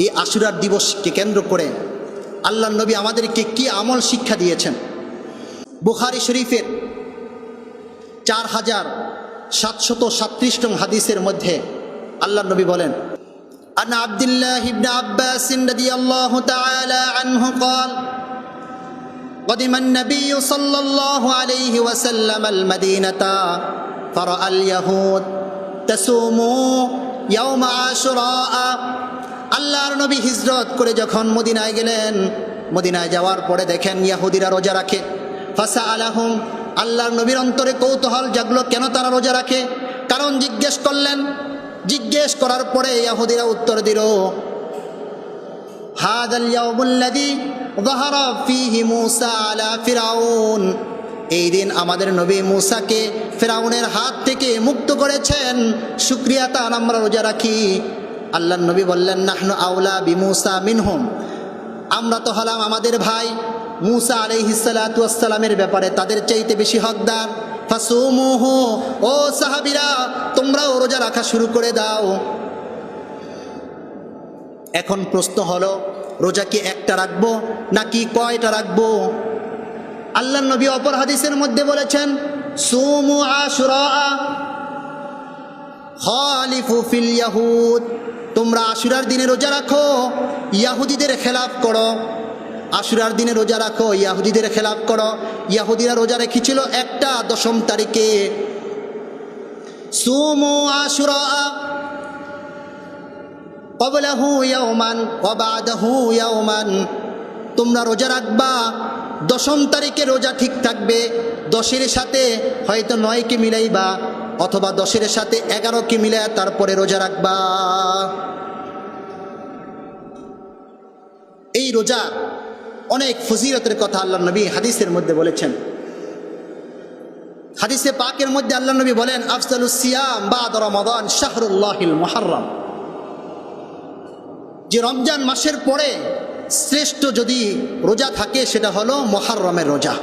এই আশুরার দিবসকে কেন্দ্র করে আল্লাহর নবী আমাদেরকে কি আমল শিক্ষা দিয়েছেন। বুখারী শরীফের 4737 নং হাদিসের মধ্যে আল্লাহর নবী বলেন, আন আব্দুল্লাহ ইবনে আব্বাস রাদিয়াল্লাহু তাআলা আনহু قال قدم النبي صلى الله عليه وسلم المدينة فرأى اليهود تصوم يوم عاشوراء। আল্লাহর নবী হিজরত করে যখন মদিনায় গেলেন, মদিনায় যাওয়ার পরে দেখেন ইহুদিরা রোজা রাখে। ফাসাআলাহুম, আল্লাহর নবীর অন্তরে কৌতূহল জাগলো কেন তারা রোজা রাখে, কারণ জিজ্ঞেস করলেন। জিজ্ঞেস করার পরে ইহুদিরা উত্তর দিল, হাদাল ইয়াউমুল্লাযী যাহারা ফীহি মূসা আলা ফিরাউন, এই দিন আমাদের নবী মূসাকে ফিরাউনের হাত থেকে মুক্ত করেছেন, শুকরিয়া তার আমরা রোজা রাখি। আল্লাহর নবী বললেন, নাহনু আউলা বিমূসা মিনহুম, আমরা তো হলাম আমাদের ভাই মূসা আলাইহিস সালাতু ওয়াস সালামের ব্যাপারে তাদের চাইতে বেশি হকদার। ফাসুমুহু, ও সাহাবীরা তোমরাও রোজা রাখা শুরু করে দাও। এখন প্রশ্ন হলো, রোজা কি একটা রাখবো নাকি কয়টা রাখবো? আল্লাহর নবী অপর হাদিসের মধ্যে বলেছেন, সুমু আশুরা খালিফু ফিল ইয়াহুদ, তোমরা আশুরার দিনে রোজা রাখো, ইয়াহুদিদের খেলাফ করো। আশুরার দিনে রোজা রাখো, ইয়াহুদিদের খেলাফ করো। ইয়াহুদিরা রোজা রেখেছিল একটা 10 তারিখে। সুমু আশুরা ক্বাবলাহু ইয়াওমান ওয়া বা'দাহু ইয়াওমান, তোমরা রোজা রাখবা 10 তারিখে রোজা ঠিক থাকবে, 10-এর সাথে হয়তো 9কে মিলাইবা, অথবা 10-এর সাথে 11কে মিলাইয়া তারপরে রোজা রাখবা। এই রোজা অনেক ফজিলতের কথা আল্লাহর নবী হাদিসের মধ্যে বলেছেন। হাদিসে পাকের মধ্যে আল্লাহর নবী বলেন, আফজালুস সিয়াম বা'দা রমাদান শাহরুল্লাহিল মুহাররম, যে রমজান মাসের পরে শ্রেষ্ঠ যদি রোজা থাকে সেটা হলো মুহররমের রোজা।